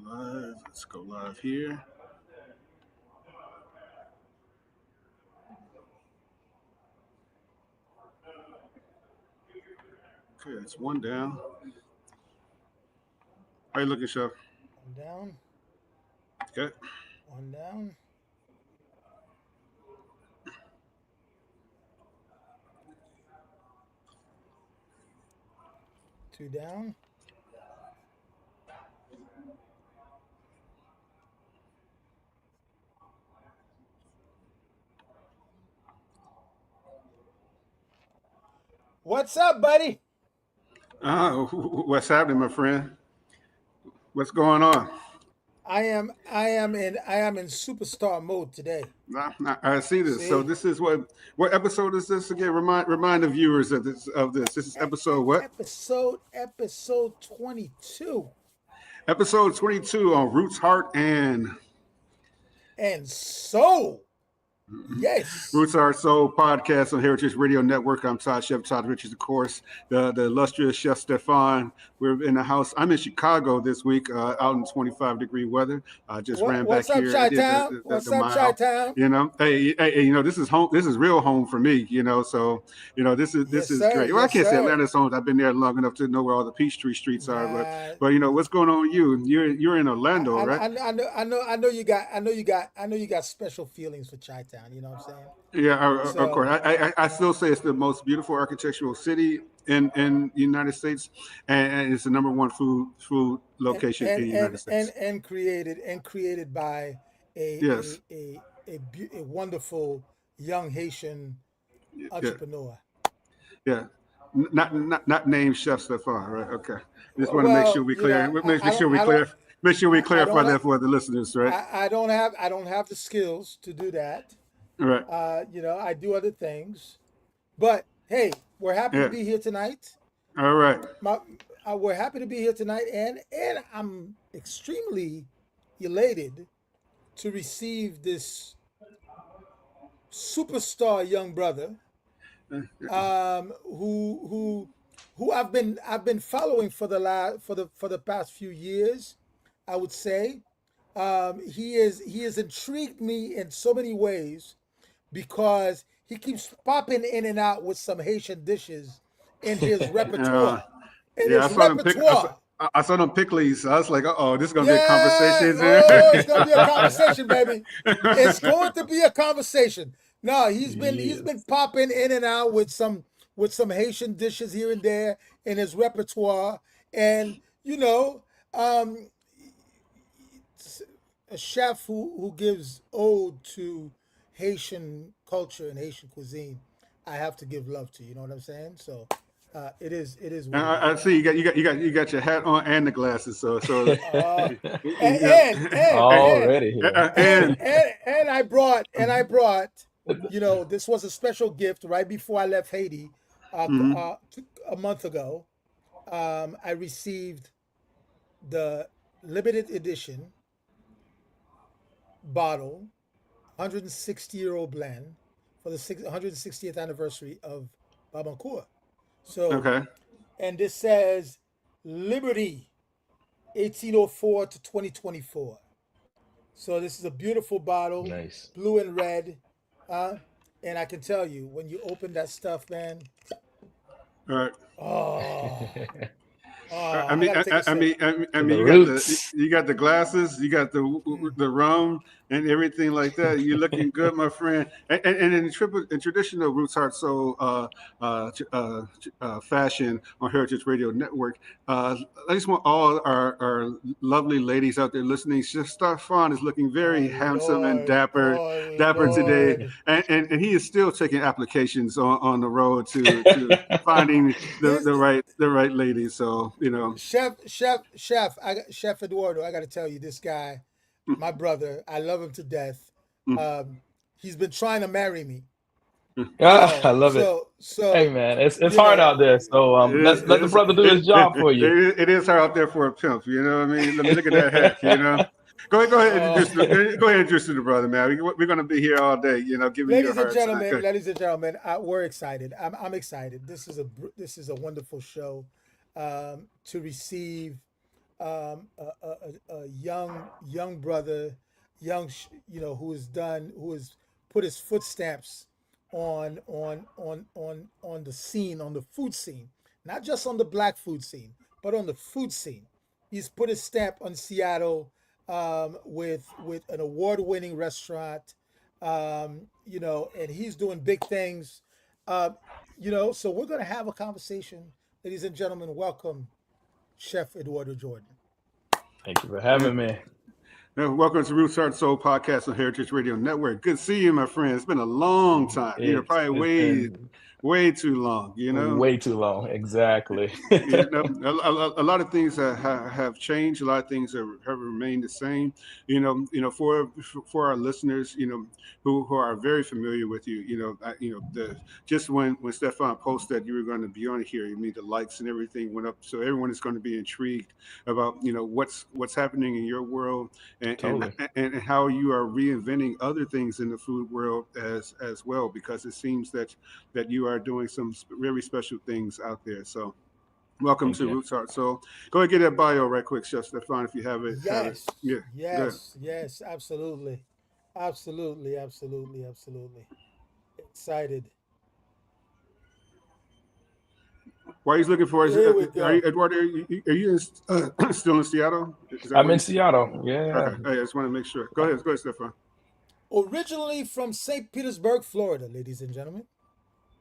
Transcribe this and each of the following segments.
live. Let's go live here. Okay, it's one down. How you looking, Chef? One down, Okay. one down, two down. What's up, buddy? What's happening, my friend? What's going on? I am in superstar mode today. I see this. So See? this is what episode is this again? Remind the viewers of this. This is episode what? Episode 22. Episode 22 on Roots, Heart, and And so, yes. Roots Our Soul podcast on Heritage Radio Network. I'm Todd, Chef Todd Richards, of course, the illustrious Chef Stephan. We're in the house. I'm in Chicago this week, out in 25-degree weather. I just ran back What's up, here. I did Chi-Town? What's the up, mile. Chi-Town? Hey, this is home. This is real home for me. So this Yes, is sir. great. Well, I Yes, can't say sir. Atlanta's home. I've been there long enough to know where all the Peachtree streets are. Nah, But what's going on with you? You're in Orlando, right? I know you got special feelings for Chi-Town. You know what I'm saying? Yeah, of course. So, I still say it's the most beautiful architectural city in the United States, and it's the number one food and location in and the and United and States. and created by a Yes, a a a wonderful young Haitian yeah, entrepreneur. yeah. Not named Chef Stefan, right? Okay. Just want to make sure Well, we clear. I don't I don't Make sure we I clarify don't that for the listeners, right? I don't have the skills to do that. Right. I do other things, but hey, we're happy to Yeah. be here tonight. All right. My, we're happy to be here tonight, and I'm extremely elated to receive this superstar young brother, who I've been following for the past few years. I would say, he has intrigued me in so many ways because he keeps popping in and out with some Haitian dishes in his Uh, repertoire. In yeah, his repertoire. I saw them pickles. I was like, oh, this is gonna be a Yeah. conversation. Oh, it's gonna be a conversation, baby. It's going to be a conversation. No, he's been Yes. popping in and out with some Haitian dishes here and there in his repertoire, and um, a chef who gives ode to Haitian culture and Haitian cuisine. I have to give love to. You know what I'm saying? So, it is what it I is. see you got your hat on and the glasses. So Uh, and yeah. and and and Already here. and And and I brought. This was a special gift right before I left Haiti, mhm. a month ago. I received the limited edition bottle, 160-year-old blend for the 160th anniversary of Babancourt. So, Okay. and this says Liberty, 1804 to 2024. So this is a beautiful bottle, Nice. blue and red. Uh, and I can tell you, when you open that stuff, man, All right. oh, I I mean, gotta take a sip. I mean, The roots. you got the glasses, you got Mm. the rum and everything like that. You're looking good, my friend. And in traditional Roots Heart Soul fashion on Heritage Radio Network, I just want all our lovely ladies out there listening. Stefan is looking very Oh handsome and Lord, oh dapper today, Lord. and he is still taking applications on the road to finding This the right lady. So Chef Eduardo, I got to tell you, this guy, my brother, I love him to death. Um, he's been trying to marry me, you I know. love it. So Hey so man, it's you hard know, out there. So let the brother do his job for you. it is hard out there for a pimp. You know what I mean? Let me look at that hat. Go ahead and oh, introduce the brother, man. We're gonna be here all day. Giving you a ladies and hard time. gentlemen, ladies and gentlemen, we're excited. I'm excited. This is a wonderful show, to receive a young brother, who has put his footsteps on the scene, on the food scene, not just on the black food scene, but on the food scene. He's put his stamp on Seattle, with an award-winning restaurant, and he's doing big things. Uh, so we're going to have a conversation, ladies and gentlemen. Welcome, Chef Eduardo Jordan. Thank you for Yeah. having me. Welcome to Roots Heart Soul Podcast on Heritage Radio Network. Good to see you, my friend. It's been a long time. Probably way too long. Way too long. Exactly. A lot of things have changed. A lot of things have remained the same. For our listeners, who are very familiar with you, just when Stephan posted that you were going to be on here, the likes and everything went up, so everyone is going to be intrigued about what's happening in your world, and, Totally. and how you are reinventing other things in the food world as well, because it seems that you are doing some very special things out there. So welcome to Roots Heart Soul. Go ahead and get that bio right quick, Chef Stephan, if you have it. Yes, Yeah. yes, absolutely. Excited. While he's looking for Here we go. Eduardo, are you still in Seattle? I'm in Seattle. Yeah. Okay. I just want to make sure. Go ahead, Stephan. Originally from St. Petersburg, Florida, ladies and gentlemen,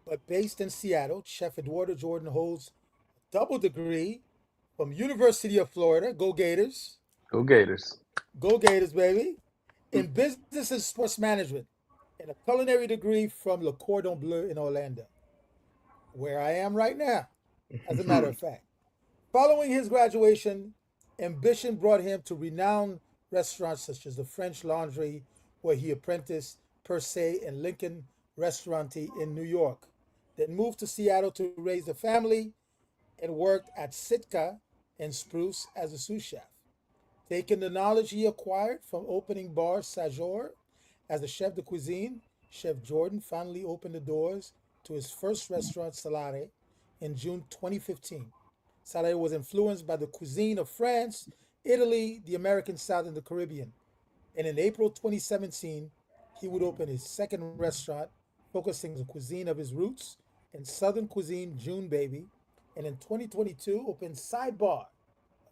but based in Seattle, Chef Eduardo Jordan holds a double degree from University of Florida. Go Gators. Go Gators. Go Gators, baby. In business and sports management, and a culinary degree from Le Cordon Bleu in Orlando, where I am right now, as a matter of fact. Following his graduation, ambition brought him to renowned restaurants such as the French Laundry, where he apprenticed per se in Lincoln Restauranti in New York. Then moved to Seattle to raise a family and worked at Sitka in Spruce as a sous chef. Taking the knowledge he acquired from opening bar Sajor as the chef de cuisine, Chef Jordan finally opened the doors to his first restaurant, Salare, in June 2015. Salare was influenced by the cuisine of France, Italy, the American South, and the Caribbean. And in April 2017, he would open his second restaurant, focusing on the cuisine of his roots and Southern cuisine, June Baby. And in 2022, opened Sidebar,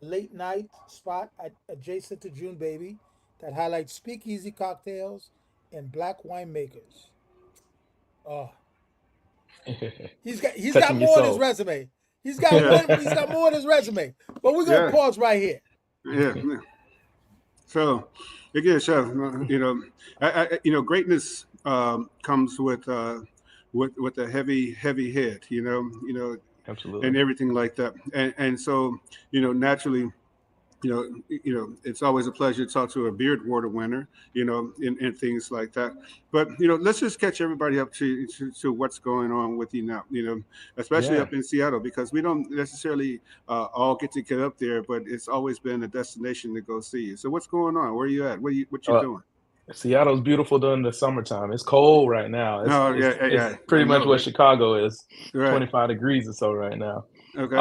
a late night spot adjacent to June Baby that highlights speakeasy cocktails and black winemakers. Oh, he's got more on his resume. He's got more on his resume. But we're gonna pause right here. Yeah. So, again, Chef, greatness comes with a heavy head, Absolutely. and everything like that, and so naturally. It's always a pleasure to talk to a Beard Water winner, and things like that. But let's just catch everybody up to what's going on with you now. Especially up in Seattle, because we don't necessarily all get to get up there, but it's always been a destination to go see you. So what's going on? Where are you at? What you doing? Seattle's beautiful during the summertime. It's cold right now. It's pretty much what Chicago is. Right. 25 degrees or so right now. Okay.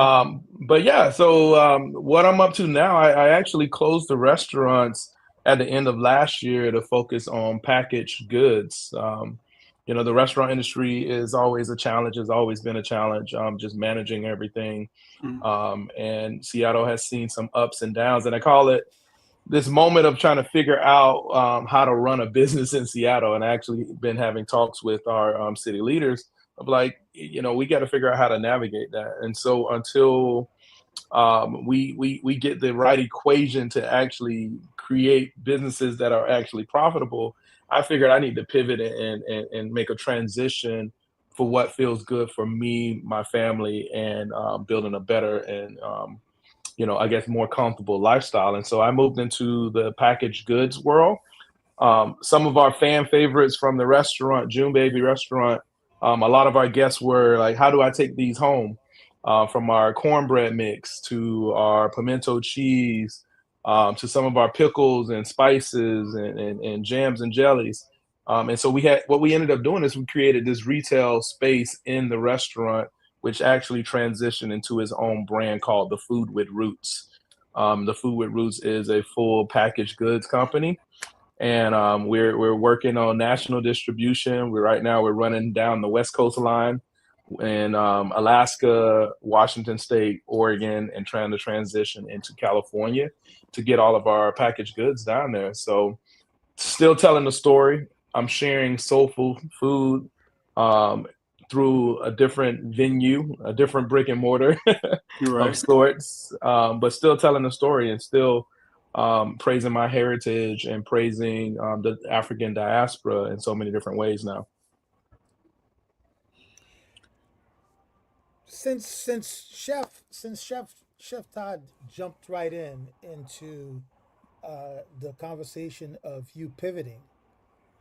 So what I'm up to now, I actually closed the restaurants at the end of last year to focus on packaged goods. The restaurant industry is always a challenge, has always been a challenge, just managing everything. And Seattle has seen some ups and downs, and I call it this moment of trying to figure out how to run a business in Seattle. And I actually been having talks with our city leaders of we got to figure out how to navigate that. And so until we get the right equation to actually create businesses that are actually profitable, I figured I need to pivot and make a transition for what feels good for me, my family, and building a better and I guess more comfortable lifestyle. And so I moved into the packaged goods world. Some of our fan favorites from the restaurant, June Baby restaurant, a lot of our guests were like, how do I take these home? From our cornbread mix to our pimento cheese, to some of our pickles and spices and jams and jellies. And so what we ended up doing is we created this retail space in the restaurant, which actually transitioned into its own brand called The Food with Roots. The Food with Roots is a full packaged goods company, and we're working on national distribution. Right now we're running down the West Coast line in Alaska, Washington State, Oregon, and trying to transition into California to get all of our packaged goods down there. So still telling the story. I'm sharing soulful food um, through a different venue, a different brick and mortar You're of right. sorts, but still telling the story and still praising my heritage and praising the African diaspora in so many different ways now. Since Chef Todd jumped right into the conversation of you pivoting,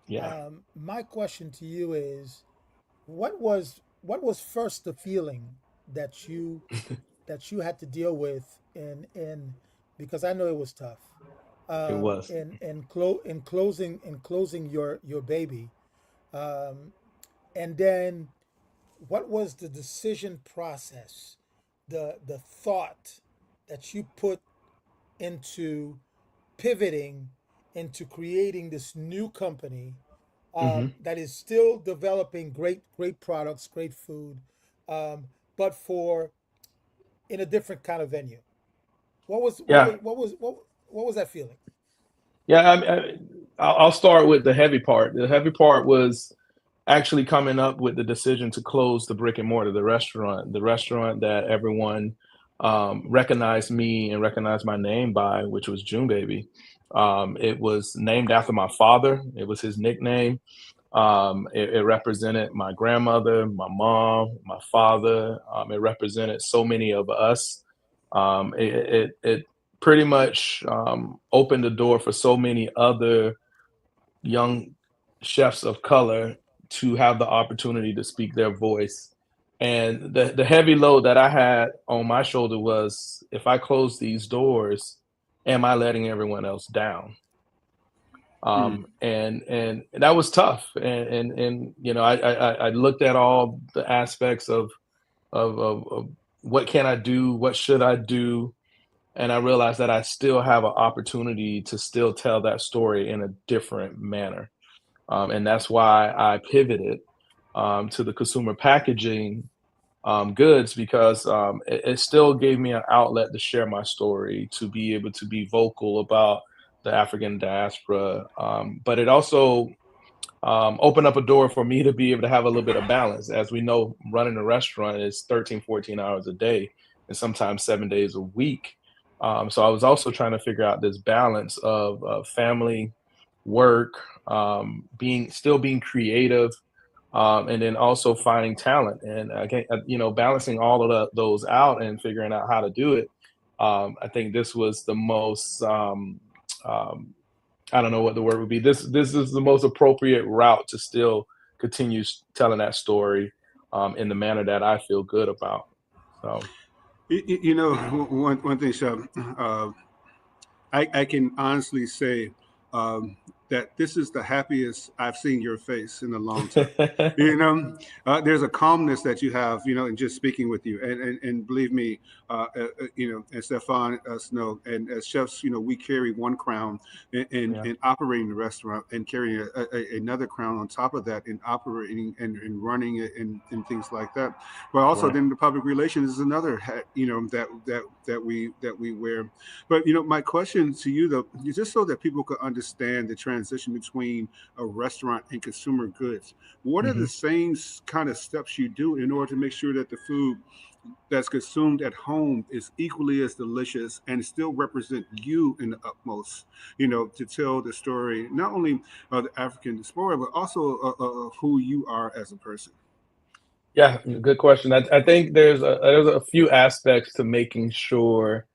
Yeah. my question to you is, what was first the feeling that you had to deal with in because I know it was tough, It was. in closing your baby, um, and then what was the decision process, the thought that you put into pivoting into creating this new company, Hmm. that is still developing great products, great food, um, but for in a different kind of venue. What was what Yeah. was what was what was that feeling? Yeah. I'll start with the heavy part. The heavy part was actually coming up with the decision to close the brick and mortar, the restaurant that everyone recognized me and recognized my name by, which was June Baby. It was named after my father. It was his nickname. It represented my grandmother, my mom, my father. It represented so many of us. It pretty much opened the door for so many other young chefs of color to have the opportunity to speak their voice. And the heavy load that I had on my shoulder was, if I close these doors, am I letting everyone else down? Hmm. And that was tough. And I looked at all the aspects of what can I do, what should I do, and I realized that I still have an opportunity to still tell that story in a different manner. And that's why I pivoted to the consumer packaging goods, because it still gave me an outlet to share my story, to be able to be vocal about the African diaspora. But it also opened up a door for me to be able to have a little bit of balance. As we know, running a restaurant is 13, 14 hours a day, and sometimes 7 days a week. So I was also trying to figure out this balance of family, work, being creative, and then also finding talent. And again, balancing all of those out and figuring out how to do it. I think this was the most. Um, I don't know what the word would be. This is the most appropriate route to still continue telling that story in the manner that I feel good about. So One thing, Chef, uh, I can honestly say that this is the happiest I've seen your face in a long time. You know, there's a calmness that you have, in just speaking with you. And believe me, and Stefan, us know, and as chefs, we carry one crown yeah, in operating the restaurant and carrying another crown on top of that in operating and running it and things like that. But also right. then the public relations is another hat, that we wear. But my question to you though, is just so that people could understand the transition between a restaurant and consumer goods. What are Hmm. the same kind of steps you do in order to make sure that the food that's consumed at home is equally as delicious and still represent you in the utmost, to tell the story not only of the African diaspora but also of who you are as a person. Yeah, good question. I think there's a few aspects to making sure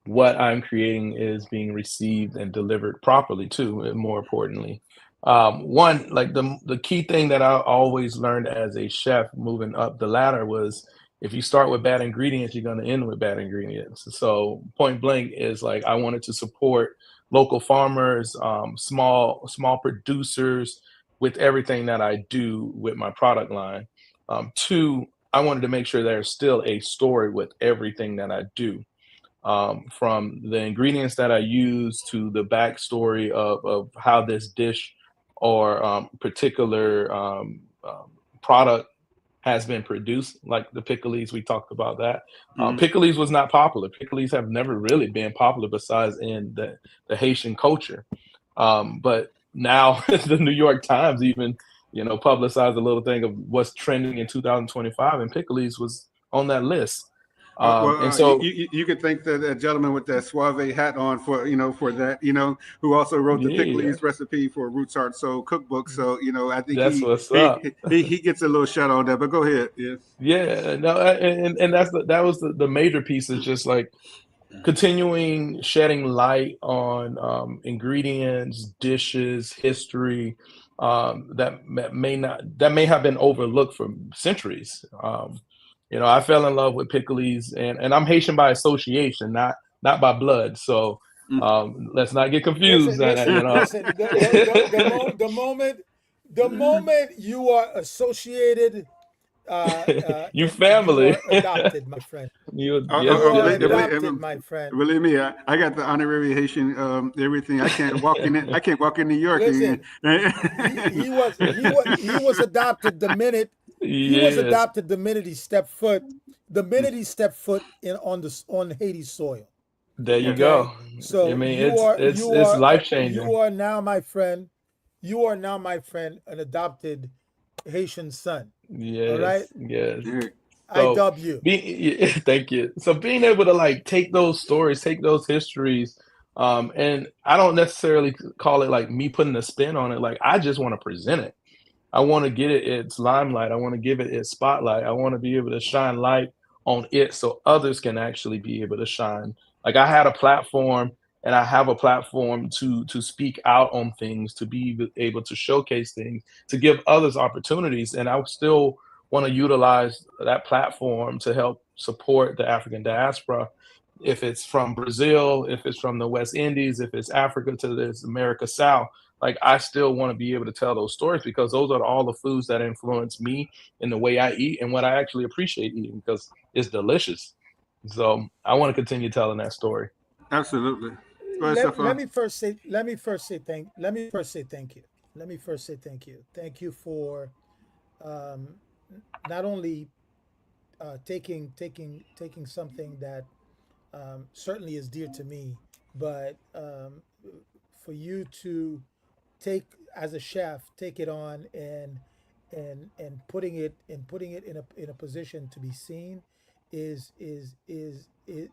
what I'm creating is being received and delivered properly too, and more importantly. One, like the key thing that I always learned as a chef moving up the ladder was, if you start with bad ingredients, you're going to end with bad ingredients. So point blank is, like, I wanted to support local farmers, small producers with everything that I do with my product line. Two, I wanted to make sure there's still a story with everything that I do. from the ingredients that I use to the backstory of how this dish or particular product has been produced, like the pickles. We talked about that. Mhm. Pickles was not popular. Pickles have never really been popular besides in the Haitian culture. But now the New York Times even, publicized a little thing of what's trending in 2025, and pickles was on that list. And so, You could thank that gentleman with that suave hat on for for that who also wrote the yeah, pickles recipe for Roots Heart Soul cookbook. So I think that's he what's he up. he gets a little shout out on that. But go ahead. Yeah. Yeah, no, and that was the major piece, is just like continuing shedding light on ingredients, dishes, history, that may have been overlooked for centuries. I fell in love with pickles, and I'm Haitian by association, not by blood. So let's not get confused. Listen. The moment you are associated, You you family. are adopted, my friend. Yes, You are yes, yes. adopted, my friend. Believe me, I got the honorary Haitian everything. I can't walk in it. I can't walk in New York. Listen, he was adopted the minute Yes, he stepped foot in on Haiti soil. there you Okay, go. I so mean, it's life changing. you are now, my friend, an adopted Haitian son. All right, Yes, yes. I So dub you. thank you. So being able to like take those stories, take those histories, and I don't necessarily call it like me putting a spin on it. Like I just want to present it. I want to get it its limelight. I want to give it its spotlight. I want to be able to shine light on it so others can actually be able to shine. Like I had a platform, and I have a platform to speak out on things, to be able to showcase things, to give others opportunities. And I still want to utilize that platform to help support the African diaspora. If it's from Brazil, if it's from the West Indies, if it's Africa to this America South, like I still want to be able to tell those stories, because those are all the foods that influence me in the way I eat and what I actually appreciate eating, because it's delicious. So I want to continue telling that story. Absolutely. Go ahead, Let Stephan. me first say thank you. Let me first say thank you. Thank you for um, not only taking something that certainly is dear to me, but for you to take, as a chef, take it on and putting it in a position to be seen is it.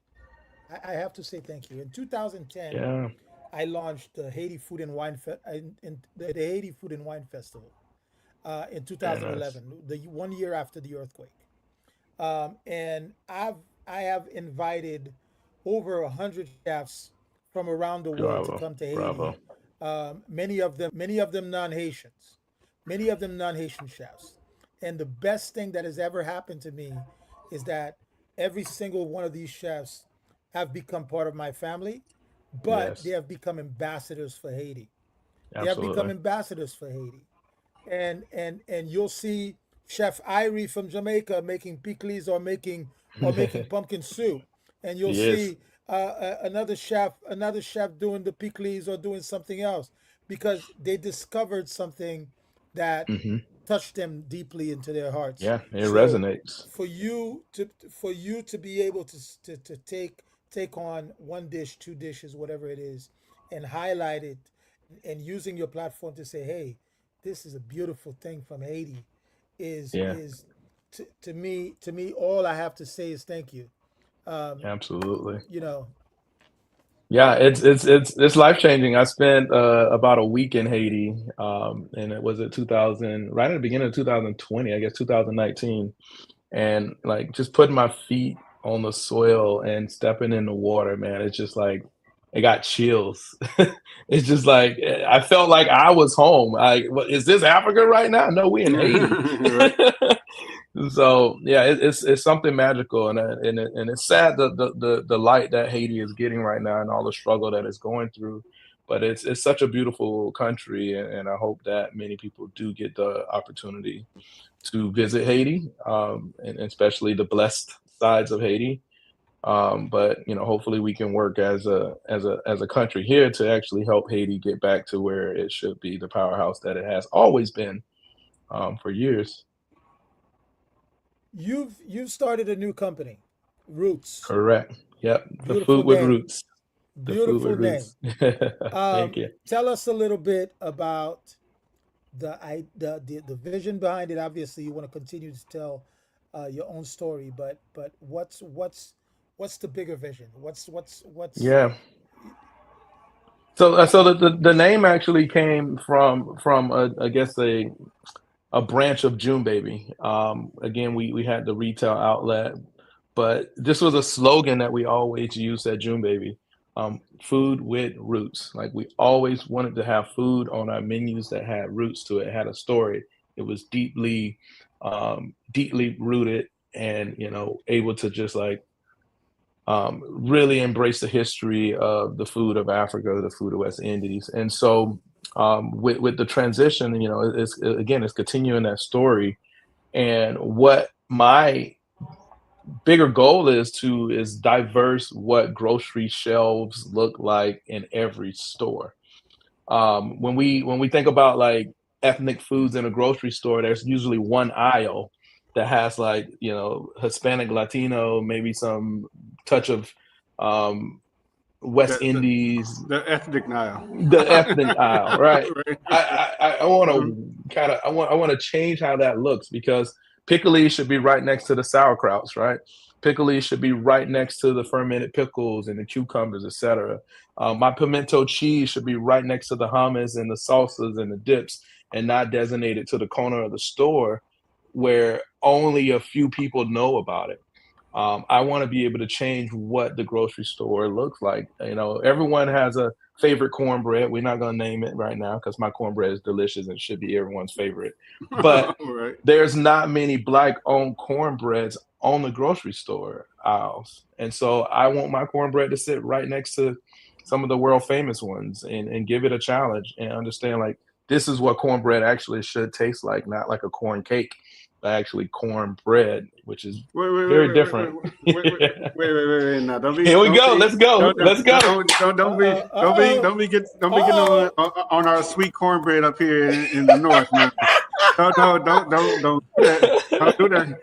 I have to say thank you. In 2010, Yeah. I launched the Haiti Food and Wine in the Haiti Food and Wine Festival in Very nice. 2011, the 1 year after the earthquake. And I have invited over 100 chefs from around the world to Bravo. come to Haiti. Bravo. Many of them non-Haitians, many of them non-Haitian chefs. And the best thing that has ever happened to me is that every single one of these chefs have become part of my family, but they Yes. have become ambassadors for Haiti. They have become Absolutely. ambassadors for Haiti, and you'll see Chef Irie from Jamaica making pickles or making pumpkin soup, and you'll Yes. see another chef doing the pickles or doing something else because they discovered something that Hmm. touched them deeply into their hearts. Yeah, it So resonates. for you to be able to take on one dish, two dishes, whatever it is, and highlight it and using your platform to say, hey, this is a beautiful thing from Haiti Yeah, is to me all I have to say is thank you. Um, absolutely. you know, Yeah, it's life changing. I spent about a week in Haiti, and it was at 2000, right at the beginning of 2020, I guess 2019, and like just putting my feet on the soil and stepping in the water, man. It's just like it got chills. It's just like I felt like I was home. What is this, Africa right now? No, we in Haiti. Right. So yeah, it's something magical, and it's sad the light that Haiti is getting right now and all the struggle that it's going through. But it's such a beautiful country, and I hope that many people do get the opportunity to visit Haiti, and especially the blessed sides of Haiti. But hopefully we can work as a country here to actually help Haiti get back to where it should be, the powerhouse that it has always been for years. You've started a new company, Roots. Correct. Yep. The Beautiful food with name. roots. The food Beautiful with name. roots. Thank you. Tell us a little bit about the vision behind it. Obviously, you want to continue to tell your own story, but what's the bigger vision? What's Yeah. So the name actually came from I guess a branch of June Baby. Again, we had the retail outlet, but this was a slogan that we always used at June Baby. Food with roots. Like we always wanted to have food on our menus that had roots to it, had a story. It was deeply rooted, and able to just like really embrace the history of the food of Africa, the food of West Indies. And so with the transition, it's continuing that story. And what my bigger goal is diverse what grocery shelves look like in every store. When we think about like ethnic foods in a grocery store, there's usually one aisle that has like Hispanic, Latino, maybe some touch of um, West The the, Indies, the ethnic Nile. the ethnic aisle, right? Right. I want Mhm. to I want to change how that looks, because pickles should be right next to the sauerkrauts, right? Pickles should be right next to the fermented pickles and the cucumbers, etc. My pimento cheese should be right next to the hummus and the salsas and the dips, and not designated to the corner of the store where only a few people know about it. I want to be able to change what the grocery store looks like. Everyone has a favorite cornbread. We're not going to name it right now because my cornbread is delicious and should be everyone's favorite. But Right. there's not many Black-owned cornbreads on the grocery store aisles. And so I want my cornbread to sit right next to some of the world famous ones, and give it a challenge and understand like this is what cornbread actually should taste like, not like a corn cake, but actually cornbread, which is Wait, wait, wait, very wait, wait, different. wait, wait, wait, wait, wait, wait, wait. Now, Here we go. Let's go. Let's go. Uh don't be getting oh. on our sweet cornbread up here in the north now. Don't do that. Don't do that.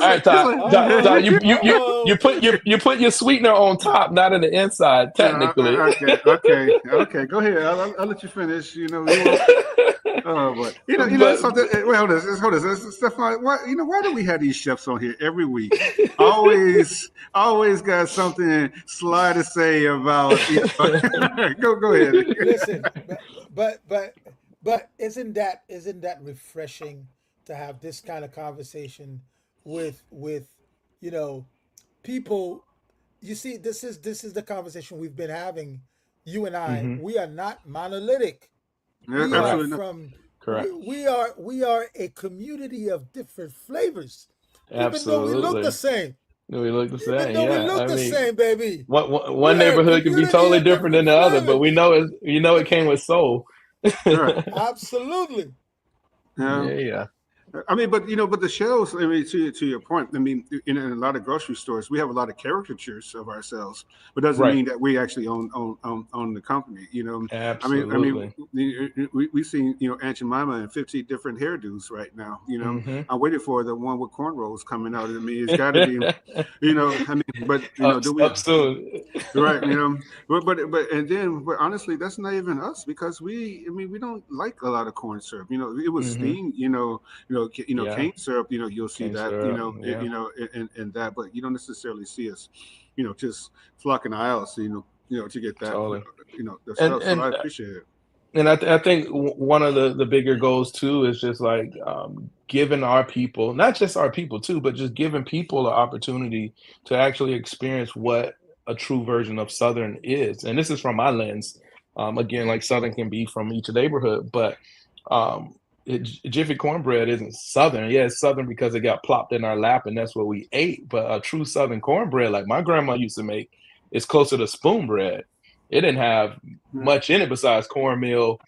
All right, It's Todd. like, Uh Todd, oh. you Uh you you oh. you put your sweetener on top, not in the inside, technically. okay. Go ahead. I'll let you finish. You want. Oh, but it's But something. Wait, hold this. Stephan, why do we have these chefs on here every week? Always got something sly to say about. Go ahead. Listen, but isn't that refreshing to have this kind of conversation with you know people? You see, this is the conversation we've been having. You and I, mhm, we are not monolithic. We are correct, Absolutely not. from correct, we are a community of different flavors, even though we look the absolutely. same. We look the Even same, though we yeah. look I the mean, same, baby. We one are a neighborhood can be community totally of different than different the other, but flavors. it came with soul. Right. Absolutely. Yeah. Yeah, I mean, but the shelves. I mean, to your point. I mean, in a lot of grocery stores, we have a lot of caricatures of ourselves, but doesn't right. mean that we actually own the company. Absolutely. We seen Aunt Jemima in 50 different hairdos right now. Hmm. I'm waiting for the one with cornrows coming out. I mean, it's got to be. I mean, but up do we? up soon. Right, but honestly, that's not even us because we don't like a lot of corn syrup. It was Hmm. steamed. Yeah, Cane syrup. You'll see cane that. syrup. Yeah, And that, but you don't necessarily see us, just flocking the aisles. To get that. totally. The And stuff. So and I appreciate it. and I think one of the bigger goals too is just like giving our people, not just our people too, but just giving people the opportunity to actually experience what a true version of Southern is. And this is from my lens. Again, like Southern can be from each neighborhood, but um, Jiffy cornbread isn't Southern. Yeah, it's Southern because it got plopped in our lap and that's what we ate. But a true Southern cornbread, like my grandma used to make, is closer to spoon bread. It didn't have Yeah. much in it besides cornmeal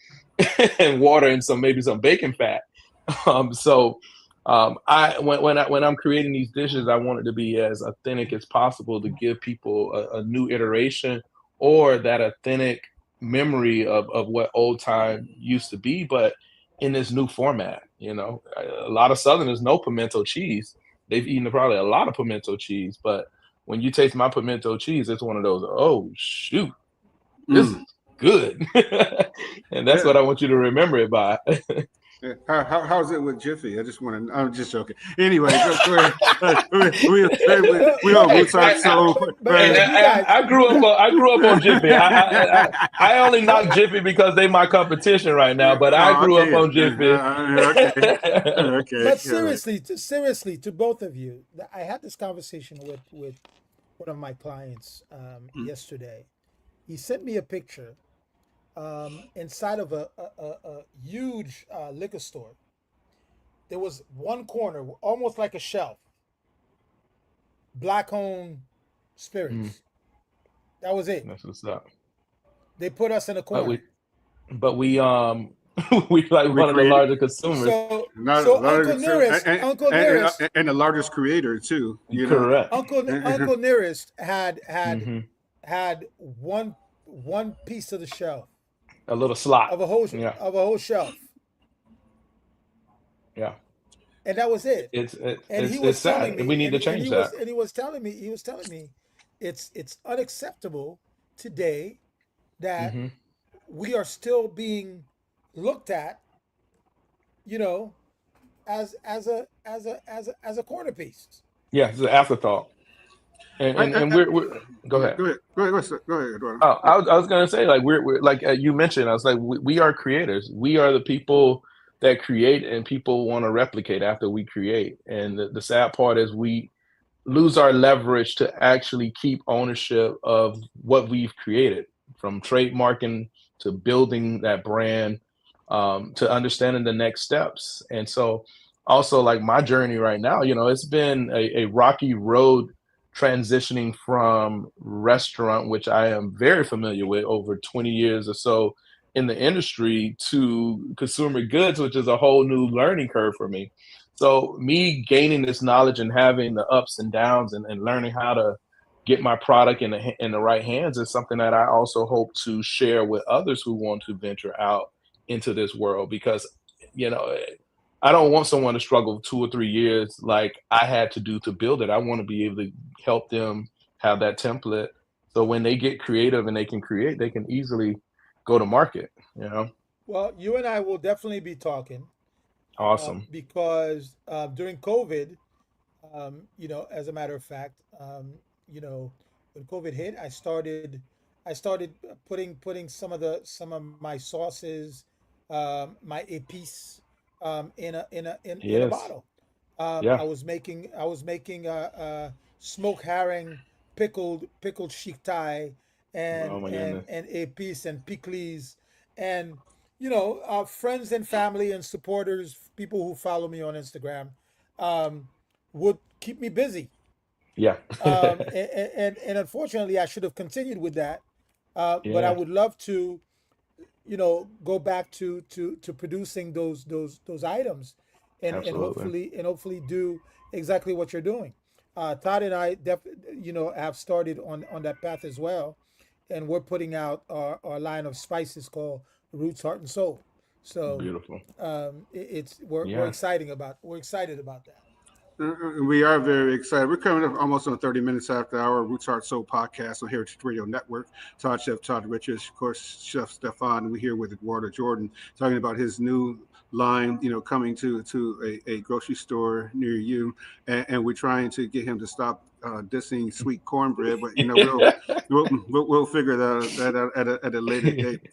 and water and maybe some bacon fat. So When I'm creating these dishes, I want it to be as authentic as possible to give people a new iteration or that authentic memory of what old time used to be, but in this new format. A lot of Southerners know pimento cheese. They've eaten probably a lot of pimento cheese, but when you taste my pimento cheese, it's one of those, oh shoot, this is good. And that's what I want you to remember it by. Yeah. How's it with Jiffy? I'm just joking. Anyway, go ahead. We on Roots Art Soul. I grew up on Jiffy. I only knock Jiffy because they my competition right now, but I grew up on Jiffy. Okay. But seriously, to both of you, I had this conversation with one of my clients yesterday. He sent me a picture inside of a huge liquor store. There was one corner, almost like a shelf, black-owned spirits. That was it. That's what's up. They put us in a corner. But we we like one of the largest consumers. So Uncle Nearest, and the largest creator too. Correct. Uncle Nearest had one piece of the shelf. A little slot of a whole shelf. Yeah. And that was it. It's sad. We need to change that. And he was telling me, it's unacceptable today that we are still being looked at, as a corner piece. Yeah, it's an afterthought. And we're go ahead. Go ahead, Eduardo. Oh, I was gonna say, like, we're like you mentioned, I was like, we are creators. We are the people that create, and people want to replicate after we create. And the sad part is we lose our leverage to actually keep ownership of what we've created, from trademarking to building that brand, to understanding the next steps. And so also, like, my journey right now, it's been a rocky road transitioning from restaurant, which I am very familiar with, over 20 years or so in the industry, to consumer goods, which is a whole new learning curve for me. So me gaining this knowledge and having the ups and downs and learning how to get my product in the right hands is something that I also hope to share with others who want to venture out into this world, because I don't want someone to struggle 2 or 3 years like I had to do to build it. I want to be able to help them have that template, so when they get creative and they can create, they can easily go to market. Well, you and I will definitely be talking. Awesome. Because during COVID, as a matter of fact, when COVID hit, I started putting some of my sauces, my épices, in a bottle. I was making smoked herring, pickled chic thai, and épices and pickles, and friends and family and supporters, people who follow me on Instagram, would keep me busy. Yeah. And unfortunately, I should have continued with that, but I would love to, go back to producing those items, and hopefully do exactly what you're doing. Todd and I have started on that path as well, and we're putting out our line of spices called Roots, Heart, and Soul. So beautiful. We're excited about that. We are very excited. We're coming up almost on 30 minutes after our Roots Heart Soul podcast on Heritage Radio Network. Chef Todd Richards, of course, Chef Stephan, and we're here with Eduardo Jordan talking about his new line, coming to a grocery store near you, and we're trying to get him to stop dissing sweet cornbread, but we'll figure that out at a later date.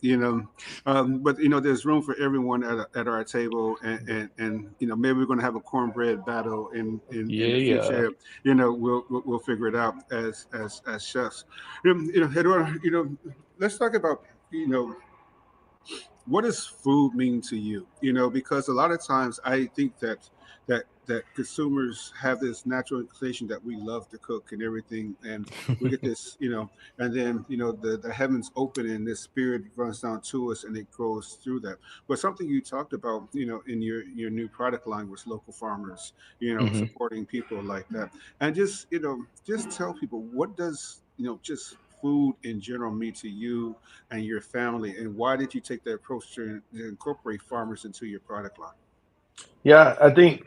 But there's room for everyone at our table, and maybe we're going to have a cornbread battle in the future. We'll figure it out as chefs. Eduardo, let's talk about what does food mean to you? Because a lot of times I think that that consumers have this natural inclination that we love to cook and everything, and we get this, and then the heavens open and this spirit runs down to us and it goes through that. But something you talked about, in your new product line was local farmers, Hmm. supporting people like that, and just tell people, what does just food in general mean to you and your family, and why did you take that approach to incorporate farmers into your product line? Yeah, I think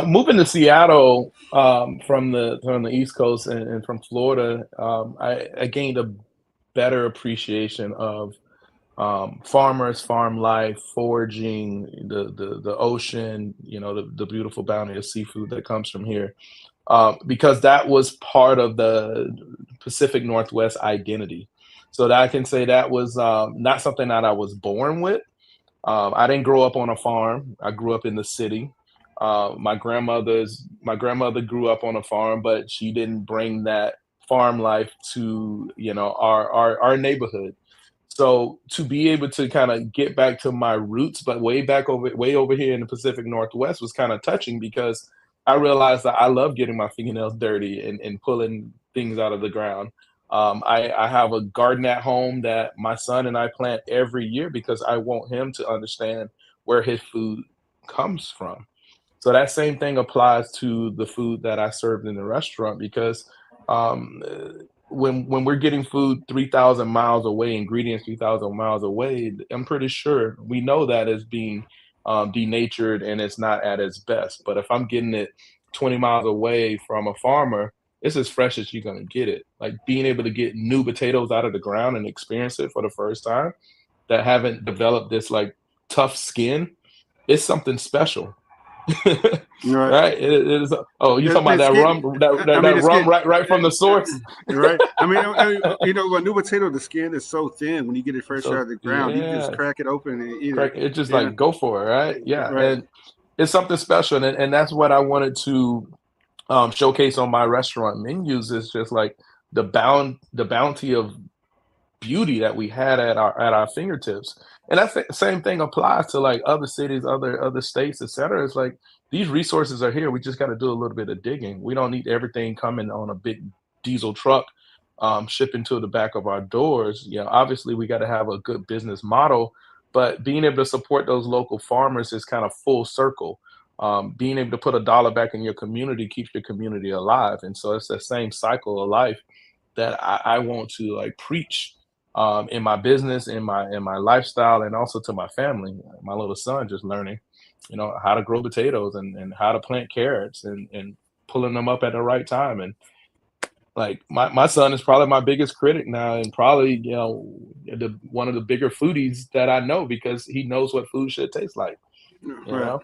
moving to Seattle from the East Coast and from Florida, I gained a better appreciation of farmers, farm life, foraging, the ocean, the beautiful bounty of seafood that comes from here, because that was part of the Pacific Northwest identity. So that I can say that was not something that I was born with. I didn't grow up on a farm. I grew up in the city. My grandmother grew up on a farm, but she didn't bring that farm life to our neighborhood. So to be able to kind of get back to my roots, but way over here in the Pacific Northwest was kind of touching because I realized that I love getting my fingernails dirty and pulling things out of the ground. I have a garden at home that my son and I plant every year because I want him to understand where his food comes from. So that same thing applies to the food that I served in the restaurant because um, uh, when we're getting food 3,000 miles away, ingredients 3,000 miles away, I'm pretty sure we know that is being denatured and it's not at its best. But if I'm getting it 20 miles away from a farmer, it's as fresh as you're gonna get it. Like being able to get new potatoes out of the ground and experience it for the first time that haven't developed this like tough skin, it's something special. Right. Right? It is. Oh, you I talking mean, about it's that getting. rum? That, I that, mean, that it's rum getting. right from the source. Right. I mean, a new potato, the skin is so thin when you get it fresh out So of the ground. You can just yeah, crack it open and eat it. correct. It's just Yeah. like go for it, right? Yeah, Right. and it's something special, and that's what I wanted to showcase on my restaurant menus. Is just like the bounty of beauty that we had at our fingertips. And I think the same thing applies to like other cities, other states, etc. It's like these resources are here. We just got to do a little bit of digging. We don't need everything coming on a big diesel truck, shipping to the back of our doors. Obviously we got to have a good business model, but being able to support those local farmers is kind of full circle. Being able to put a dollar back in your community keeps your community alive, and so it's the same cycle of life that I want to like preach in my business, in my lifestyle, and also to my family. My little son just learning, how to grow potatoes and how to plant carrots and pulling them up at the right time. And like my son is probably my biggest critic now, and probably one of the bigger foodies that I know because he knows what food should taste like. You Right. know,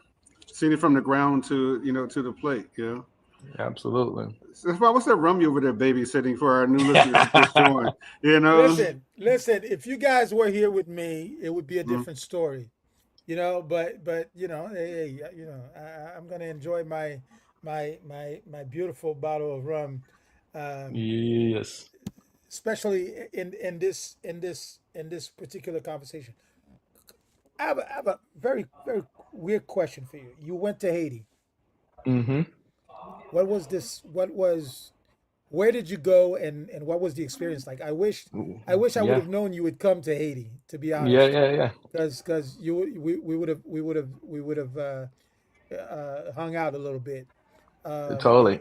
Seeing it from the ground to to the plate. absolutely. So, what's that rum you over there babysitting for our new listeners who just joined? You know. Listen. If you guys were here with me, it would be a Mm. different story. But hey, I'm gonna enjoy my beautiful bottle of rum, um, Yes. especially in this particular conversation. I have a very very weird question for you. You went to Haiti. Hmm. What was this? What was? Where did you go, and what was the experience like? I wish I would Yeah. have known you would come to Haiti. To be Yeah. honest, Yeah. Yeah. because we would have hung out a little bit, Totally.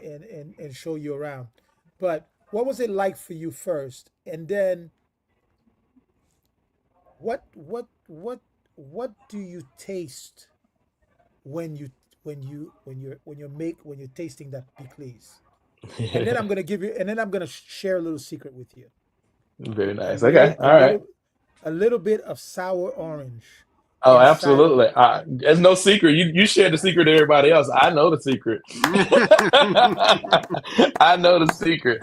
and show you around. But what was it like for you first, and then what do you taste when you're tasting that pickles? And then I'm gonna share a little secret with you. Very A nice. little Okay. a All right. little a little bit of sour orange Oh, inside of absolutely. it. There's no secret. You share the secret to everybody else. I know the secret. I know the secret.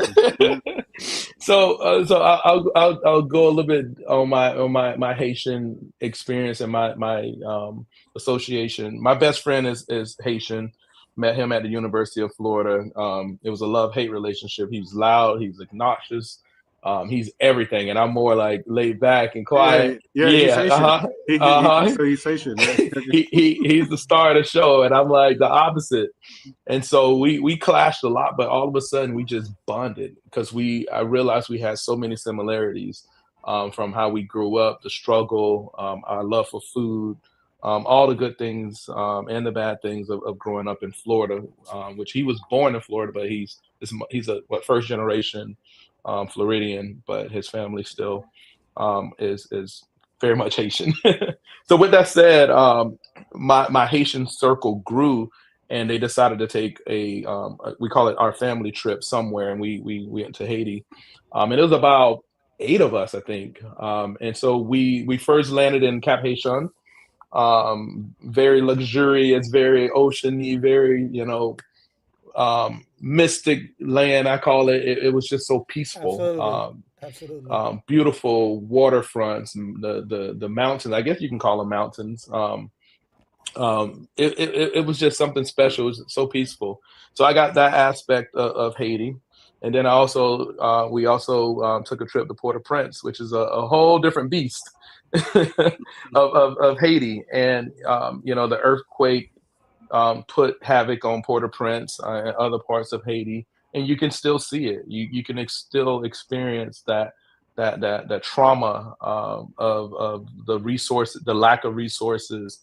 So I'll go a little bit on my Haitian experience and my association. My best friend is Haitian. Met him at the University of Florida. It was a love hate relationship. He was loud. He was obnoxious. He's everything, and I'm more like laid back and quiet. Yeah, he's Yeah, Haitian. uh-huh. So he's Haitian. He's the star of the show, and I'm like the opposite. And so we clashed a lot, but all of a sudden we just bonded because I realized we had so many similarities, from how we grew up, the struggle, our love for food, all the good things, and the bad things of growing up in Florida, which he was born in Florida, but he's a first generation Floridian, but his family still is very much Haitian. So with that said, my Haitian circle grew, and they decided to take we call it our family trip somewhere, and we went to Haiti, and it was about 8 of us, I think, and so we first landed in Cap Haitian, very luxurious, very oceany, very mystic land, I call it. It was just so peaceful. Absolutely. Absolutely. Beautiful waterfronts, the mountains. I guess you can call them mountains. It was just something special. It was so peaceful. So I got that aspect of Haiti, and then we also took a trip to Port-au-Prince, which is a whole different beast of Haiti, and the earthquake put havoc on Port-au-Prince and other parts of Haiti, and you can still see it. You can still experience that trauma of the lack of resources.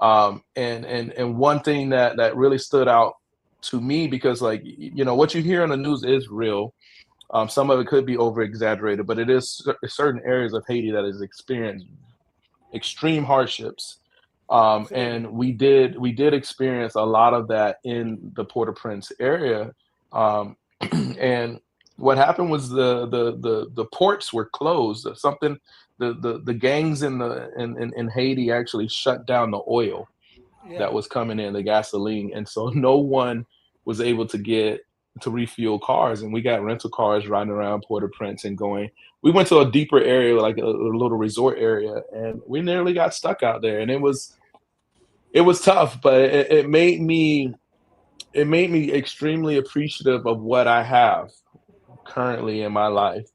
And one thing that really stood out to me, because what you hear on the news is real. Some of it could be over exaggerated, but it is certain areas of Haiti that has experienced extreme hardships. And we did experience a lot of that in the Port-au-Prince area. And what happened was the ports were closed. The gangs in Haiti actually shut down the oil that was coming in, the gasoline, and so no one was able to refuel cars, and we got rental cars riding around Port-au-Prince and going. We went to a deeper area, like a little resort area, and we nearly got stuck out there, and it was tough, but it made me extremely appreciative of what I have currently in my life,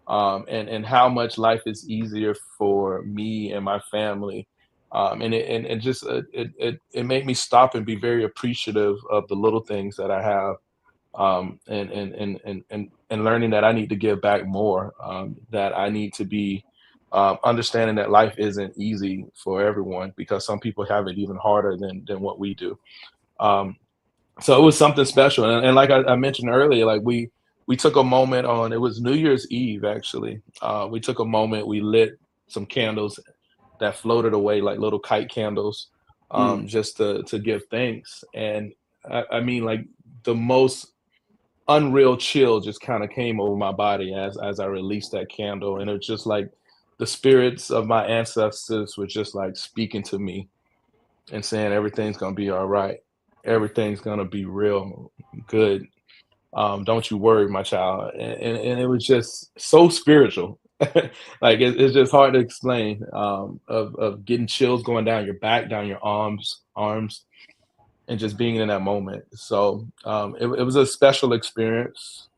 and how much life is easier for me and my family. And it made me stop and be very appreciative of the little things that I have, and learning that I need to give back more, that I need to be understanding that life isn't easy for everyone, because some people have it even harder than what we do. So it was something special, and like I mentioned earlier, like we took a moment it was New Year's Eve, actually. We took a moment, we lit some candles that floated away like little kite candles, just to give thanks. And I mean, like, the most unreal chill just kind of came over my body as I released that candle, and it was just like the spirits of my ancestors were just like speaking to me and saying everything's gonna be all right, everything's gonna be real good. Don't you worry, my child. And it was just so spiritual. Like it's just hard to explain, of getting chills going down your back, down your arms, and just being in that moment. So it was a special experience,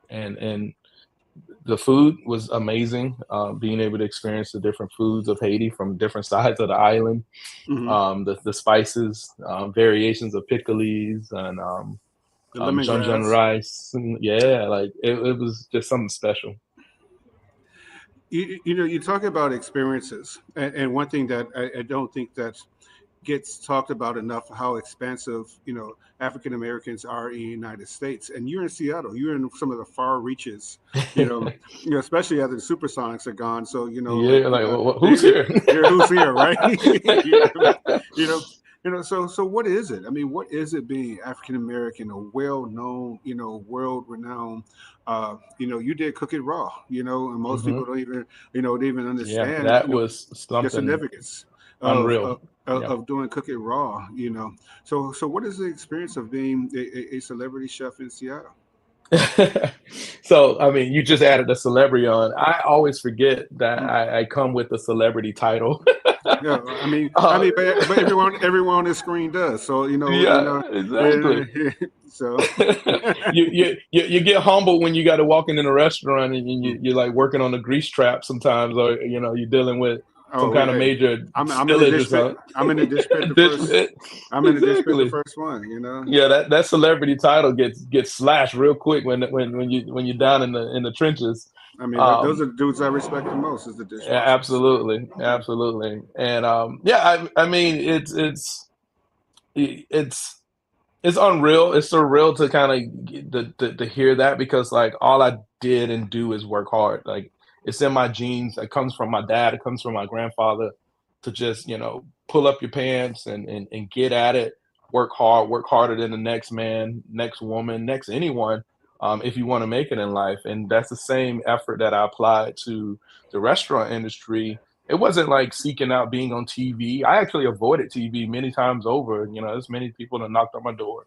and the food was amazing. Being able to experience the different foods of Haiti from different sides of the island, the spices, variations of pickles, and The Junjun lemongrass. rice. And yeah, like it was just something special. You talk about experiences, and one thing that I don't think that gets talked about enough, how expansive African Americans are in the United States. And you're in Seattle, you're in some of the far reaches, especially after the supersonics are gone. So Yeah, like who's here? who's here, right? you know so what is it? I mean, what is it being African American, a well-known, world renowned? You did Cook It Raw, and most people don't even they even Yeah, understand that was the something significance unreal. Yeah. of doing Cook It Raw. So what is the experience of being a celebrity chef in Seattle? So, I mean, you just added a celebrity on. I always forget that I come with the celebrity title. Yeah, uh, but everyone on this screen does. So yeah, exactly. so You get humbled when you got to walk in a restaurant and you're like working on a grease trap sometimes, or you're dealing with some oh, kind of hey, major I'm in the spillage or dish pit. something. I'm in the dish pit the This first. I'm in the dish pit the exactly. first one. Yeah, that celebrity title gets slashed real quick when you're down in the trenches. Those Um, are the dudes I respect the most is the dishwashers. absolutely, absolutely, and yeah, I mean it's it's unreal. It's surreal to kind of to hear that because like all I did and do is work hard. Like it's in my genes. It comes from my dad. It comes from my grandfather to just pull up your pants and get at it. Work hard. Work harder than the next man, next woman, next anyone. If you want to make it in life, and that's the same effort that I applied to the restaurant industry. It wasn't like seeking out being on TV. I actually avoided TV many times over. There's many people that knocked on my door,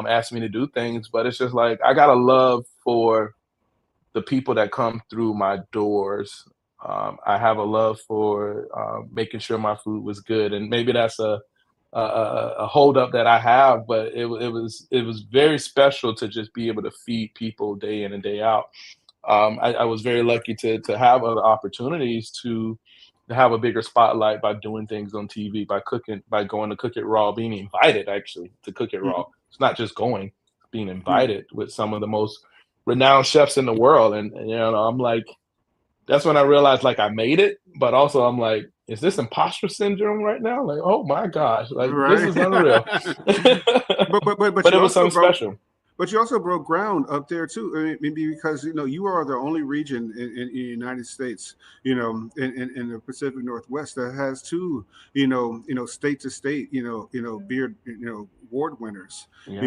asked me to do things, but it's just like I got a love for the people that come through my doors. I have a love for making sure my food was good, and maybe that's a hold up that I have, but it was very special to just be able to feed people day in and day out. I was very lucky to have other opportunities to have a bigger spotlight by doing things on TV, by cooking, by going to Cook It Raw, being invited actually to Cook It Raw. It's not just going, it's being invited with some of the most renowned chefs in the world. And I'm like, that's when I realized like I made it, but also I'm like, is this imposter syndrome right now? Like, oh my gosh, like this Right. is unreal. but But you it was also something broke. special. But you also broke ground up there too. Maybe because you are the only region in the United States, in the Pacific Northwest that has two, state to state, beer, award winners, Yeah,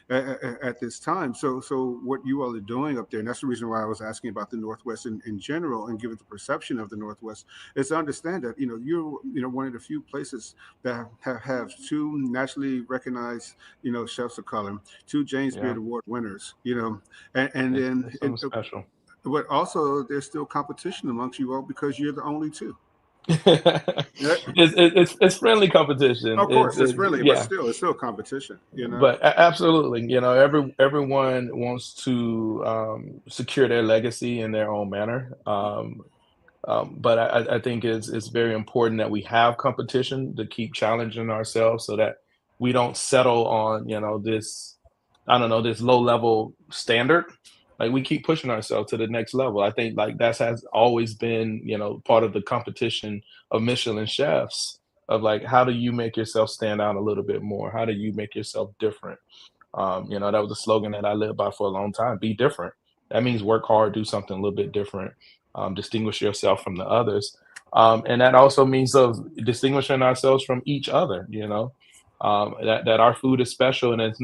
at this time. So what you all are doing up there, and that's the reason why I was asking about the Northwest in general, and given the perception of the Northwest, is to understand that you're one of the few places that have two nationally recognized chefs of color, two James yeah, Beard Award winners, and then it's something special. but also there's still competition amongst you all because you're the only two. Yeah, It's friendly competition. of It's course it's it's friendly, but yeah, still competition. but absolutely, everyone wants to secure their legacy in their own manner. But I think it's very important that we have competition to keep challenging ourselves so that we don't settle on this, I don't know, this low level standard. Like we keep pushing ourselves to the next level. I think like that has always been part of the competition of Michelin chefs, of like how do you make yourself stand out a little bit more? How do you make yourself different? That was a slogan that I lived by for a long time. Be different. That means work hard, do something a little bit different, distinguish yourself from the others. And that also means of distinguishing ourselves from each other, that our food is special and it's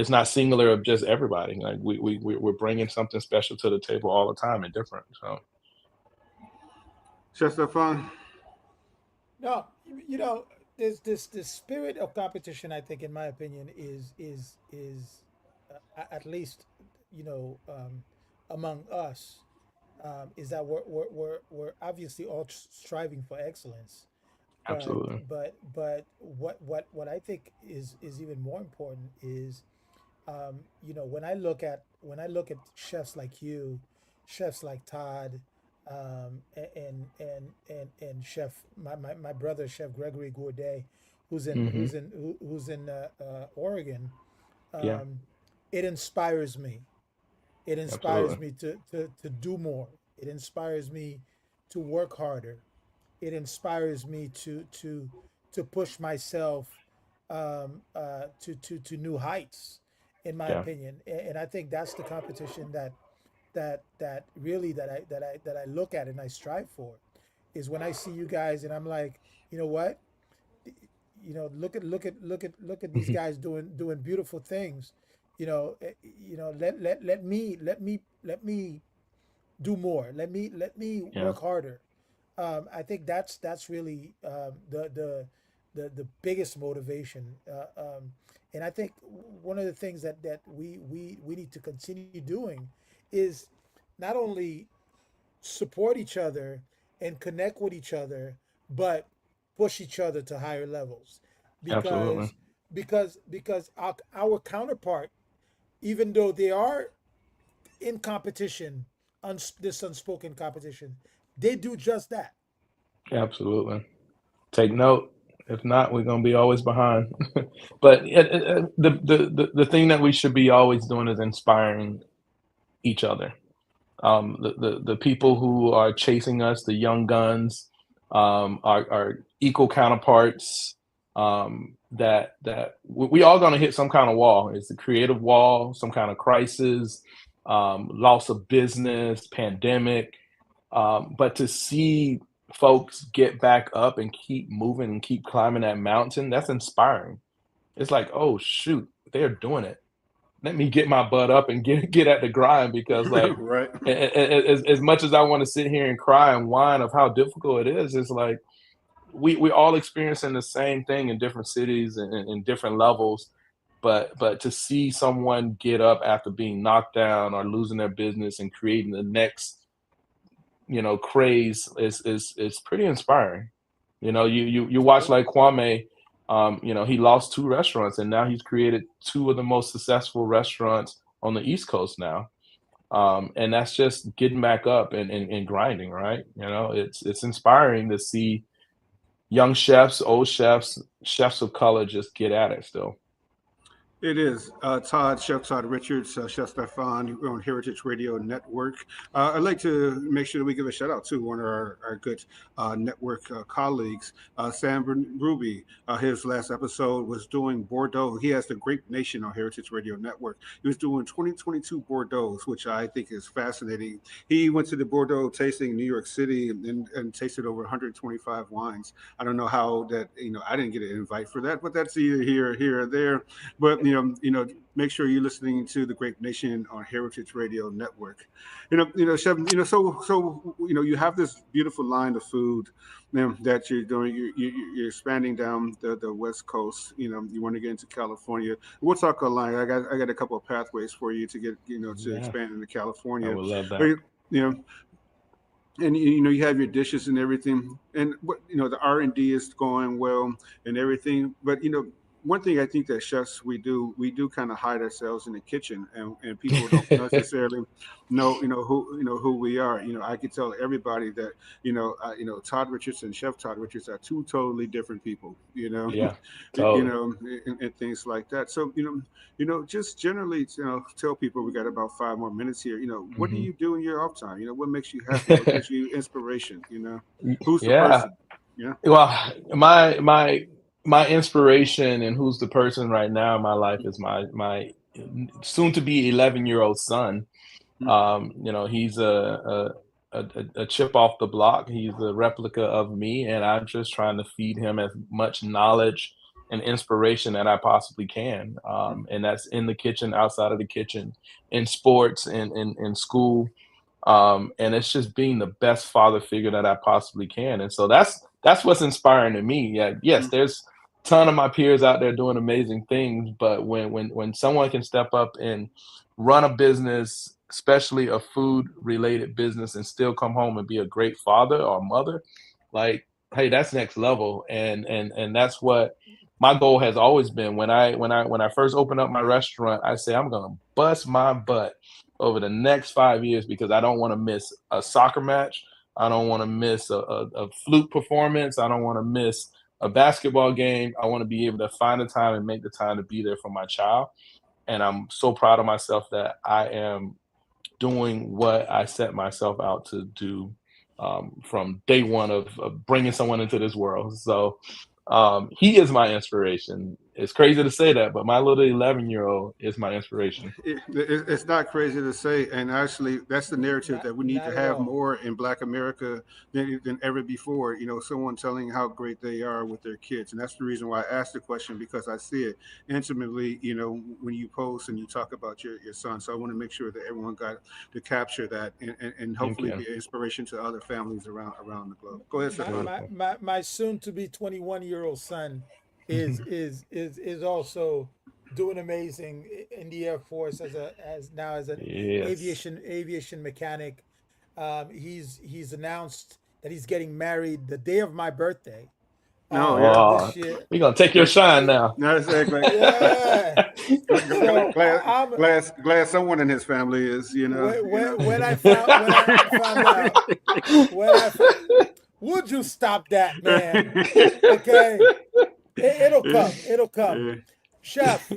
not singular of just everybody. Like we're bringing something special to the table all the time and different. So Chef Stefan. No, there's this spirit of competition. I think, in my opinion, is at least you know um, among us, is that we're obviously all striving for excellence, but absolutely. what I think is even more important is when I look at chefs like you, chefs like Todd, and chef my brother chef Gregory Gourdet, Hmm. who's in Oregon. Yeah, um, it inspires me. It inspires absolutely. me to do more. It inspires me to work harder. It inspires me to push myself to new heights, in my Yeah. opinion. And I think that's the competition that really that I look at and I strive for, is when I see you guys and I'm like, you know what, look at these guys doing beautiful things. Let me do more. Let me Yeah. work harder. I think that's really the biggest motivation. And I think one of the things that we need to continue doing is not only support each other and connect with each other, but push each other to higher levels, Absolutely. because our counterpart, even though they are in competition, this unspoken competition, they do just that. Absolutely. Take note. If not, we're gonna be always behind. But the thing that we should be always doing is inspiring each other. The people who are chasing us, the young guns, are equal counterparts. That we all gonna hit some kind of wall. It's a creative wall, some kind of crisis, loss of business, pandemic. But to see folks get back up and keep moving and keep climbing that mountain, that's inspiring. It's like, oh shoot, they're doing it. Let me get my butt up and get at the grind, because like Right. as much as I want to sit here and cry and whine of how difficult it is, it's like we all experiencing the same thing in different cities and in different levels. But to see someone get up after being knocked down or losing their business and creating the next, craze is pretty inspiring. You watch like Kwame. He lost two restaurants and now he's created two of the most successful restaurants on the East Coast now. And that's just getting back up and grinding, right? It's inspiring to see young chefs, old chefs, chefs of color just get at it still. It is. Todd, Chef Todd Richards, Chef Stephan, we're on Heritage Radio Network. I'd like to make sure that we give a shout out to one of our good network colleagues, Sam Ruby. His last episode was doing Bordeaux. He has the Grape Nation on Heritage Radio Network. He was doing 2022 Bordeaux, which I think is fascinating. He went to the Bordeaux tasting in New York City and tasted over 125 wines. I don't know how that, I didn't get an invite for that, but that's either here or there. But make sure you're listening to the Great Nation on Heritage Radio Network. Chef. You have this beautiful line of food, that you're doing. You're expanding down the West Coast. You want to get into California. We'll talk online. I got a couple of pathways for you to get to Yeah, expand into I California. would love But, that. you and you have your dishes and everything, and what the R&D is going well and everything. But one thing I think that chefs we do kind of hide ourselves in the kitchen, and people don't necessarily know who we are. I could tell everybody that Todd Richards and Chef Todd Richards are two totally different people. Yeah, you totally. know and things like that. So just generally, tell people, we got about 5 more minutes here. What do Hmm. you do in your off time? What makes you happy? What gives you inspiration? Who's the Yeah. person? Yeah. Well, my inspiration and who's the person right now in my life is my soon to be 11-year-old son. He's a chip off the block. He's a replica of me, and I'm just trying to feed him as much knowledge and inspiration that I possibly can. And that's in the kitchen, outside of the kitchen, in sports, in school. And it's just being the best father figure that I possibly can. And so that's what's inspiring to me. Yeah, yes, there's a ton of my peers out there doing amazing things, but when someone can step up and run a business, especially a food related business, and still come home and be a great father or mother, like, hey, that's next level. And that's what my goal has always been. When I first opened up my restaurant, I say I'm gonna bust my butt over the next 5 years, because I don't want to miss a soccer match. I don't want to miss a flute performance. I don't want to miss a basketball game. I want to be able to find the time and make the time to be there for my child. And I'm so proud of myself that I am doing what I set myself out to do, from day one of bringing someone into this world. So he is my inspiration. It's crazy to say that, but my little 11-year-old is my inspiration. It's not crazy to say, and actually, that's the narrative Not that we need to not at have all. more in Black America than ever before. Someone telling how great they are with their kids, and that's the reason why I asked the question, because I see it intimately. When you post and you talk about your son, so I want to make sure that everyone got to capture that, and Thank hopefully you. be an inspiration to other families around the globe. Go ahead, My Stefan. my Beautiful. my, my soon to be 21-year-old son is also doing amazing in the Air Force as an Yes. aviation mechanic. He's announced that he's getting married the day of my birthday No, yeah. Oh, this year. we're gonna take your shine now. No, it's like Yeah. So I'm glad someone in his family is, when I found out when I fo- would you stop that, man? Okay, it'll come. It'll come. Yeah. Chef,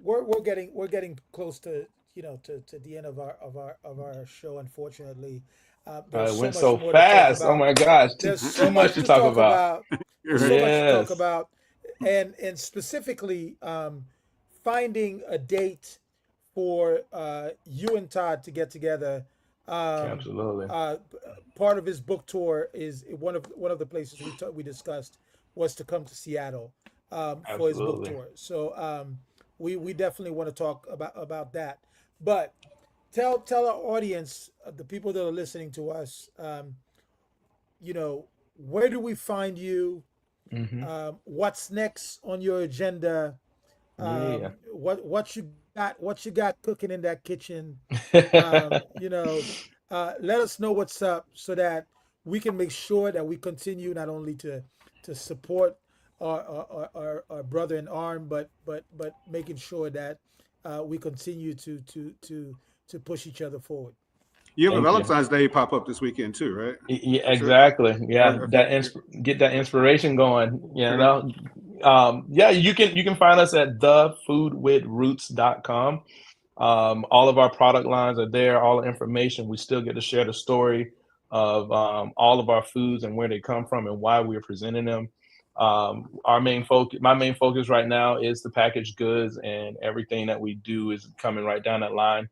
we're getting close to to the end of our show. Unfortunately, there's It so went much so more to talk fast. Oh about. my gosh, There's too so much much to to talk talk about. about. There's so Right. much to talk Yes, about, and specifically finding a date for you and Todd to get together. Um, absolutely, uh, Part of his book tour is one of the places we discussed was to come to Seattle for his book absolutely. tour. So we definitely want to talk about that. But tell our audience, the people that are listening to us, where do we find you? Hmm. What's next on your agenda? Yeah. What you got cooking in that kitchen? Absolutely. Let us know what's up so that we can make sure that we continue not only to support our brother in arm, but making sure that we continue to push each other forward. You have a Thank you. Valentine's Day pop up this weekend too, right? Yeah, That's it. exactly. Yeah, Okay. that get that inspiration going. Okay. Yeah, you can find us at thefoodwithroots.com. All of our product lines are there, all the information. We still get to share the story of all of our foods and where they come from and why we're presenting them. My main focus right now is the packaged goods, and everything that we do is coming right down that line.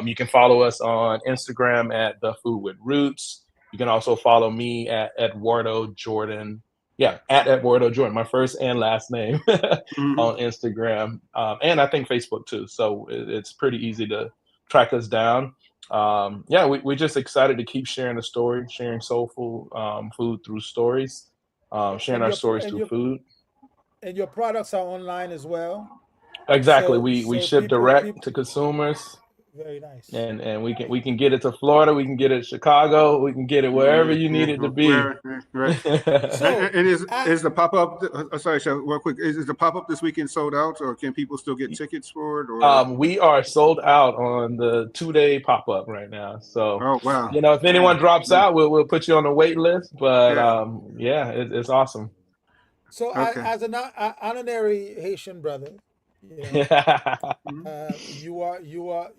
You can follow us on Instagram at The Food with Roots. You can also follow me at Eduardo Jordan. Yeah, at Eduardo Jordan, my first and last name Mhm. on Instagram, and I think Facebook too. So it's pretty easy to track us down. Yeah, we're just excited to keep sharing the story, sharing soulful food through stories, sharing And our your stories through food. products are online as well. Exactly. So We so ship people direct to consumers, very nice. and we can get it to Florida, we can get it to Chicago, we can get it wherever Yeah, you need yeah, it to be. right, right. So And is I is the pop up? Sorry, Chef, real quick. Is the pop up this weekend sold out, or can people still get tickets for it? Or We are sold out on the 2-day pop up right now. So, oh wow, if anyone drops yeah, out, we'll put you on the wait list. But yeah. yeah, it's awesome. so Okay. as an honorary Haitian brother, you know, Mhm.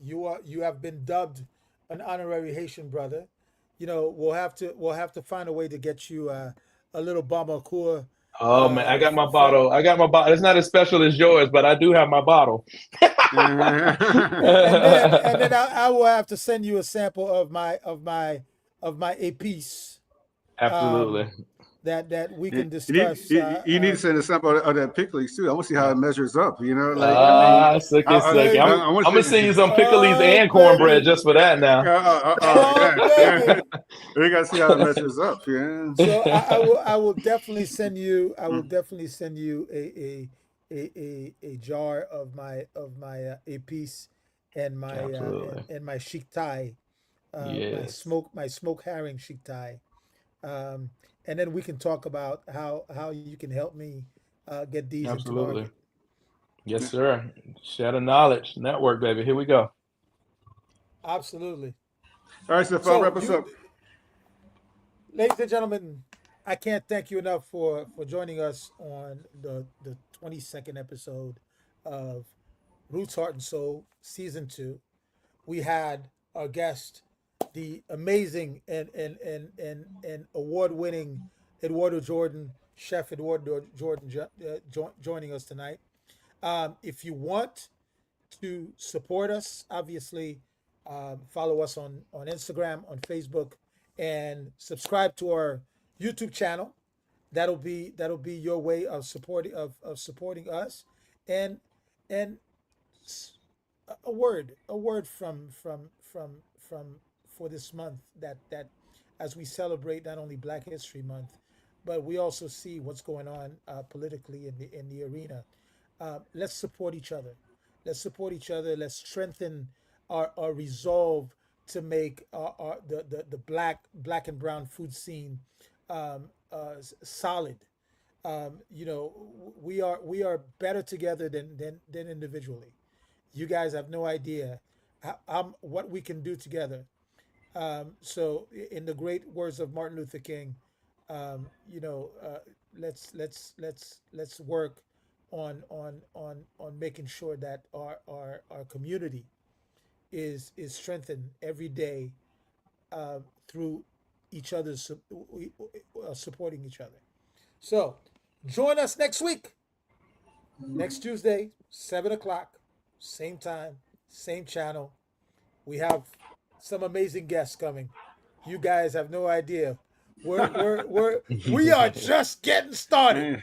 you have been dubbed an honorary Haitian brother. We'll have to find a way to get you a little Bamako Oh man, I got my for bottle. I got my bottle. It's not as special as yours, but I do have my bottle. and then I will have to send you a sample of my APs um, Absolutely. that we Yeah, can you need discuss. you need to send us sample of that pickles too. I want to see how it measures up. Sucky, Baby, sucky. I want I'm to gonna see. send you some pickles oh and cornbread baby, just for that now. oh Yeah. baby. We got to see how it measures up. Yeah. So I will definitely send you a jar of my APs and my Absolutely. and my chic Thai, Yes. my smoke herring chic Thai, um, and then we can talk about how you can help me get these into Absolutely. market. Yes, sir. Share the knowledge network, baby. Here we go. Absolutely. All right, Stephan, So wrap us you, up. ladies and gentlemen, I can't thank you enough for joining us on the 22nd episode of Roots, Heart, and Soul, Season 2. We had our guest, the amazing and award-winning Eduardo Jordan, Chef Eduardo Jordan, joining us tonight. If you want to support us, obviously, follow us on Instagram, on Facebook, and subscribe to our YouTube channel. That'll be your way of supporting us, and and a word from for this month, that as we celebrate not only Black History Month, but we also see what's going on politically in the arena. Let's support each other. Let's support each other. Let's strengthen our resolve to make the black and brown food scene solid. You know, we are better together than individually. You guys have no idea what we can do together. So, in the great words of Martin Luther King, you know, let's work on making sure that our community is strengthened every day through each other's supporting each other. So, join us next week, next Tuesday, 7 o'clock, same time, same channel. We have some amazing guests coming. You guys have no idea. We are just getting started.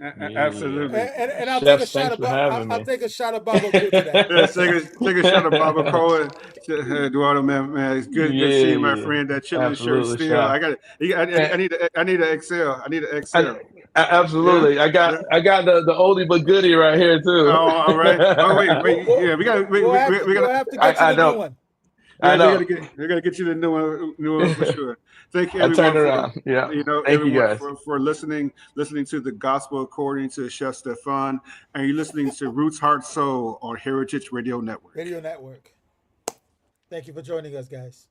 Absolutely. And I'll take a Chef, shot thanks of for having I'll me. take a shot of Baba Cool today. Let's take a shot of Baba Cohen. Eduardo, man, it's good seeing my Yeah, friend. That chilling shirt absolutely, still. chef. I need to excel. I need to excel. Yeah. Absolutely. Yeah. I got the oldie but goodie right here Oh, too. all right. Oh, wait. Yeah, we We'll gotta. have to get you I the new know. one. I Yeah, know. we gotta get you the new one for sure. Thank you, I everyone, turned around. Yeah. Thank you everyone guys. for listening to the gospel according to Chef Stephan, and you're listening to Roots Heart Soul on Heritage Radio Network. Radio Network. Thank you for joining us, guys.